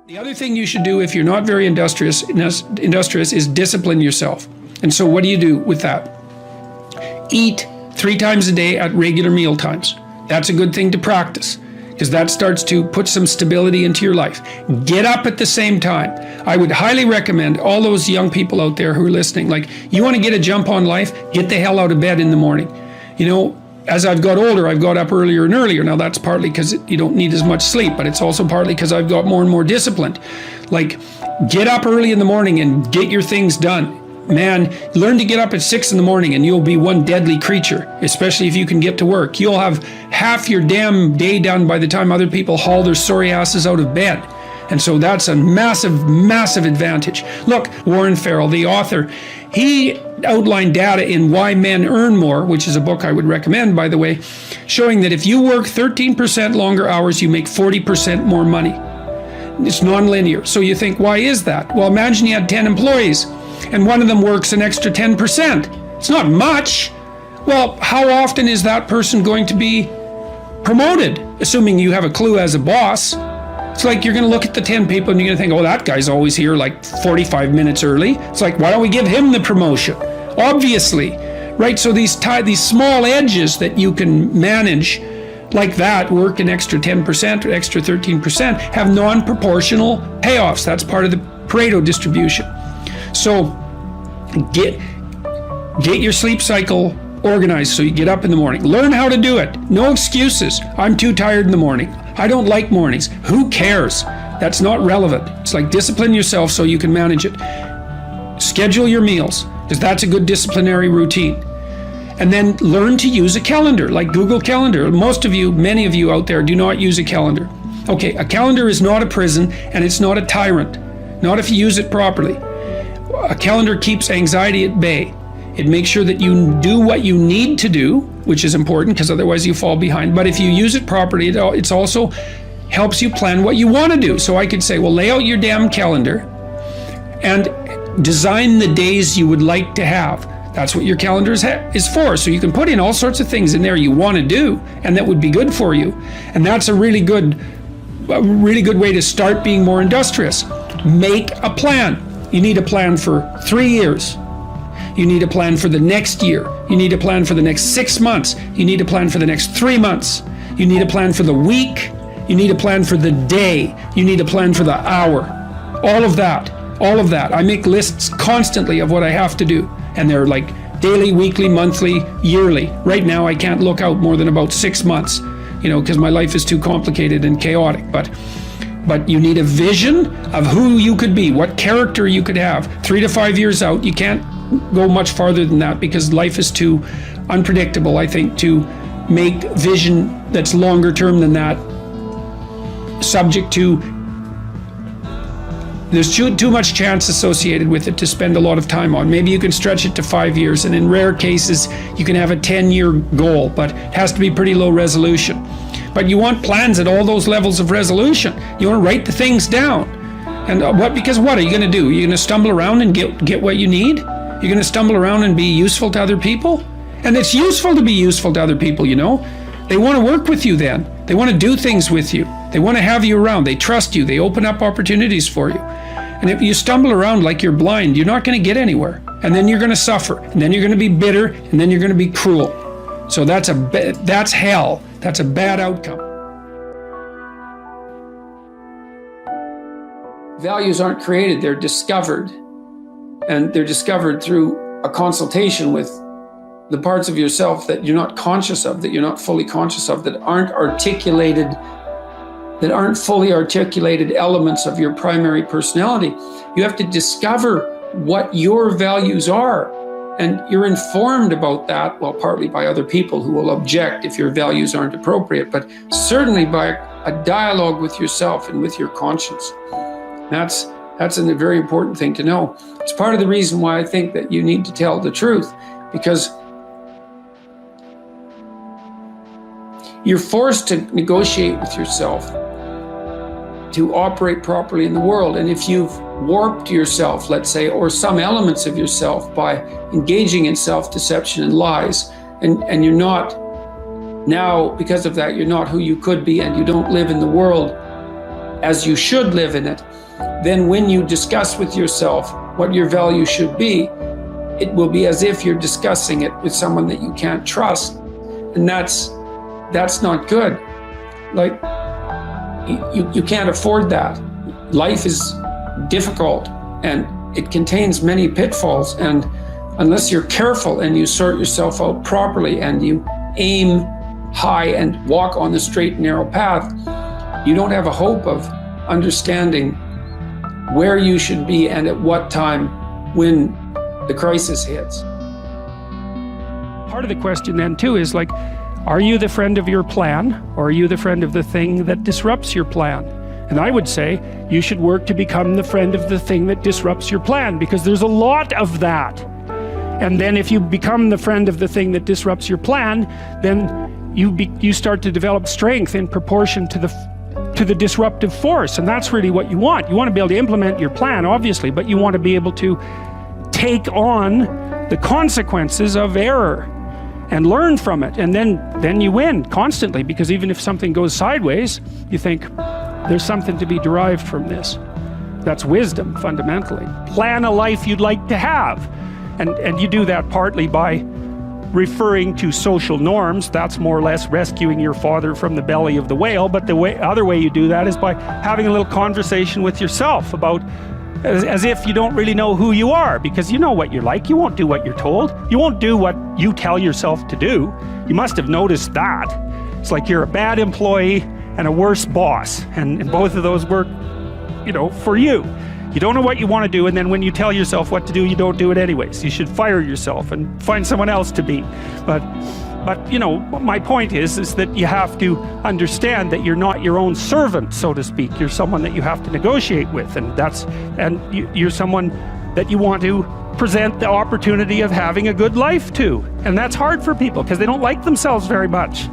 The other thing you should do if you're not very industrious is discipline yourself. And so what do you do with that? Eat 3 times a day at regular meal times. That's a good thing to practice because that starts to put some stability into your life. Get up at the same time. I would highly recommend all those young people out there who are listening, like, you want to get a jump on life, get the hell out of bed in the morning. You know, as I've got older, I've got up earlier and earlier. Now that's partly because you don't need as much sleep, but it's also partly because I've got more and more disciplined. Like, get up early in the morning and get your things done. Man, learn to get up at 6 in the morning and you'll be one deadly creature, especially if you can get to work. You'll have half your damn day done by the time other people haul their sorry asses out of bed. And so that's a massive, massive advantage. Look, Warren Farrell, the author, he outlined data in Why Men Earn More, which is a book I would recommend, by the way, showing that if you work 13% longer hours, you make 40% more money. It's nonlinear. So you think, why is that? Well, imagine you had 10 employees and one of them works an extra 10%. It's not much. Well, how often is that person going to be promoted? Assuming you have a clue as a boss. It's like you're going to look at the 10 people and you're going to think, oh, that guy's always here like 45 minutes early. It's like, why don't we give him the promotion? Obviously, right? So these small edges that you can manage like that, work an extra 10% or extra 13%, have non-proportional payoffs. That's part of the Pareto distribution. So get your sleep cycle organized so you get up in the morning. Learn how to do it. No excuses. I'm too tired in the morning. I don't like mornings. Who cares? That's not relevant. It's like discipline yourself so you can manage it. Schedule your meals because that's a good disciplinary routine. And then learn to use a calendar like Google Calendar. Many of you out there do not use a calendar. Okay, a calendar is not a prison and it's not a tyrant. Not if you use it properly. A calendar keeps anxiety at bay. It makes sure that you do what you need to do, which is important because otherwise you fall behind. But if you use it properly, it also helps you plan what you want to do. So I could say, well, lay out your damn calendar and design the days you would like to have. That's what your calendar is for. So you can put in all sorts of things in there you want to do and that would be good for you. And that's a really good way to start being more industrious. Make a plan. You need a plan for 3 years. You need a plan for the next year. You need a plan for the next 6 months. You need a plan for the next 3 months. You need a plan for the week. You need a plan for the day. You need a plan for the hour. All of that. I make lists constantly of what I have to do. And they're like daily, weekly, monthly, yearly. Right now, I can't look out more than about 6 months, because my life is too complicated and chaotic. But you need a vision of who you could be, what character you could have. 3 to 5 years out, you can't go much farther than that because life is too unpredictable, I think, to make vision that's longer term than that subject to, there's too much chance associated with it to spend a lot of time on. Maybe you can stretch it to 5 years, and in rare cases, you can have a 10-year goal, but it has to be pretty low resolution. But you want plans at all those levels of resolution. You want to write the things down. And because what are you going to do? You're going to stumble around and get what you need? You're going to stumble around and be useful to other people? And it's useful to be useful to other people, They want to work with you then. They want to do things with you. They want to have you around. They trust you. They open up opportunities for you. And if you stumble around like you're blind, you're not going to get anywhere. And then you're going to suffer. And then you're going to be bitter. And then you're going to be cruel. So that's hell. That's a bad outcome. Values aren't created, they're discovered. And they're discovered through a consultation with the parts of yourself that you're not conscious of, that you're not fully conscious of, that aren't fully articulated elements of your primary personality. You have to discover what your values are. And you're informed about that, well, partly by other people who will object if your values aren't appropriate, but certainly by a dialogue with yourself and with your conscience. That's a very important thing to know. It's part of the reason why I think that you need to tell the truth, because you're forced to negotiate with yourself to operate properly in the world. And if you've warped yourself, let's say, or some elements of yourself by engaging in self-deception and lies, and you're not, now because of that, you're not who you could be, and you don't live in the world as you should live in it, then when you discuss with yourself what your value should be, it will be as if you're discussing it with someone that you can't trust. And that's not good. Like, you can't afford that. Life is difficult and it contains many pitfalls, and unless you're careful and you sort yourself out properly and you aim high and walk on the straight and narrow path, you don't have a hope of understanding where you should be and at what time when the crisis hits. Part of the question then too is like, are you the friend of your plan, or are you the friend of the thing that disrupts your plan? And I would say you should work to become the friend of the thing that disrupts your plan, because there's a lot of that. And then if you become the friend of the thing that disrupts your plan, then you start to develop strength in proportion to the disruptive force. And that's really what you want. You want to be able to implement your plan, obviously, but you want to be able to take on the consequences of error and learn from it. And then you win constantly, because even if something goes sideways, you think there's something to be derived from this. That's wisdom, fundamentally. Plan a life you'd like to have. And you do that partly by referring to social norms. That's more or less rescuing your father from the belly of the whale. But the other way you do that is by having a little conversation with yourself about, as if you don't really know who you are, because you know what you're like. You won't do what you're told. You won't do what you tell yourself to do. You must have noticed that. It's like you're a bad employee and a worse boss, and both of those work, for you. You don't know what you want to do, and then when you tell yourself what to do, you don't do it anyways. You should fire yourself and find someone else to be. But my point is that you have to understand that you're not your own servant, so to speak. You're someone that you have to negotiate with, and you're someone that you want to present the opportunity of having a good life to. And that's hard for people because they don't like themselves very much.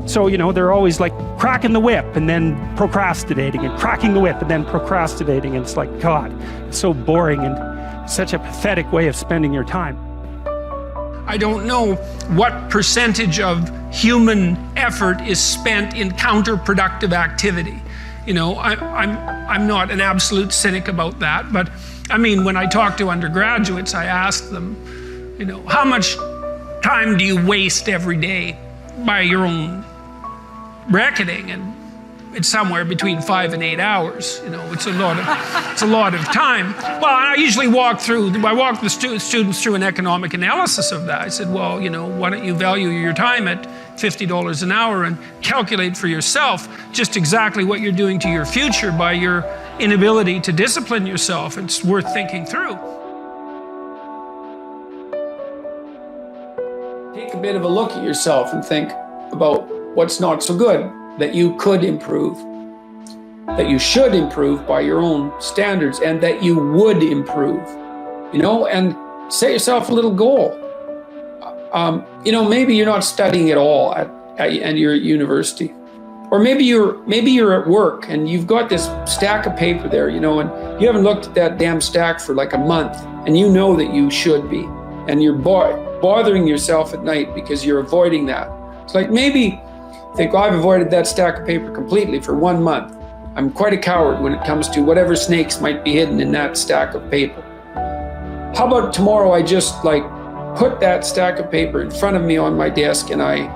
So, they're always like cracking the whip and then procrastinating, and cracking the whip and then procrastinating. And it's like, God, it's so boring and such a pathetic way of spending your time. I don't know what percentage of human effort is spent in counterproductive activity. I'm not an absolute cynic about that, but I mean, when I talk to undergraduates, I ask them, how much time do you waste every day by your own reckoning? And it's somewhere between 5 and 8 hours. It's a lot of time. Well, I usually walk the students through an economic analysis of that. I said, well, why don't you value your time at $50 an hour and calculate for yourself just exactly what you're doing to your future by your inability to discipline yourself. It's worth thinking through. Take a bit of a look at yourself and think about what's not so good that you could improve, that you should improve by your own standards, and that you would improve, and set yourself a little goal. Maybe you're not studying at all and you're at university, or maybe you're at work and you've got this stack of paper there, and you haven't looked at that damn stack for like a month, and you know that you should be, and you're bothering yourself at night because you're avoiding that. It's like, maybe think, well, I've avoided that stack of paper completely for 1 month. I'm quite a coward when it comes to whatever snakes might be hidden in that stack of paper. How about tomorrow I just put that stack of paper in front of me on my desk, and I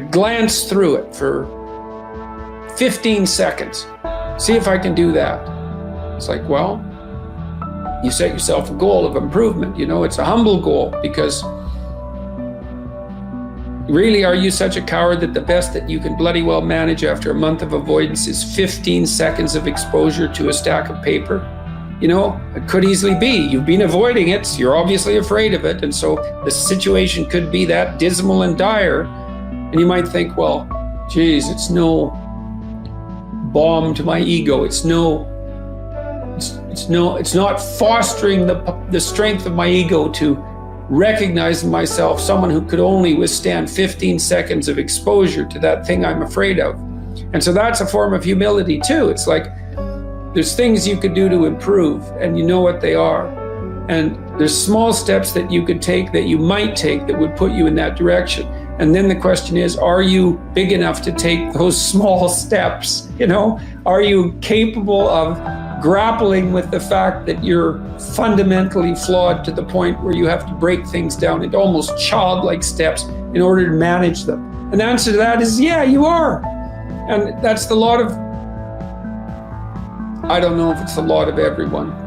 glance through it for 15 seconds. See if I can do that. It's like, well, you set yourself a goal of improvement. It's a humble goal, because really, are you such a coward that the best that you can bloody well manage after a month of avoidance is 15 seconds of exposure to a stack of paper? It could easily be. You've been avoiding it, so you're obviously afraid of it, and so the situation could be that dismal and dire. And you might think, well, geez, it's no balm to my ego. It's not fostering the strength of my ego to recognize in myself someone who could only withstand 15 seconds of exposure to that thing I'm afraid of. And so that's a form of humility too. It's like, there's things you could do to improve, and you know what they are. And There's small steps that you could take, that you might take, that would put you in that direction. And then the question is, are you big enough to take those small steps? Are you capable of grappling with the fact that you're fundamentally flawed to the point where you have to break things down into almost childlike steps in order to manage them? And the answer to that is, yeah, you are. And that's the lot of, I don't know if it's the lot of everyone.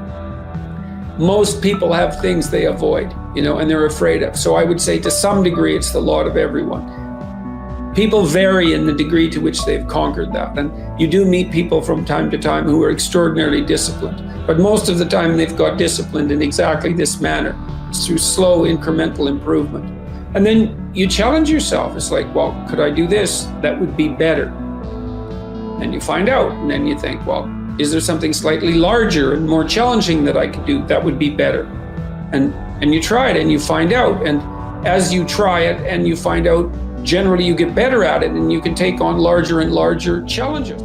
Most people have things they avoid, and they're afraid of. So I would say to some degree, it's the lot of everyone. People vary in the degree to which they've conquered that. And you do meet people from time to time who are extraordinarily disciplined. But most of the time they've got disciplined in exactly this manner. It's through slow incremental improvement. And then you challenge yourself. It's like, well, could I do this? That would be better. And you find out, and then you think, well, is there something slightly larger and more challenging that I could do that would be better? And you try it and you find out. And as you try it and you find out, generally you get better at it and you can take on larger and larger challenges.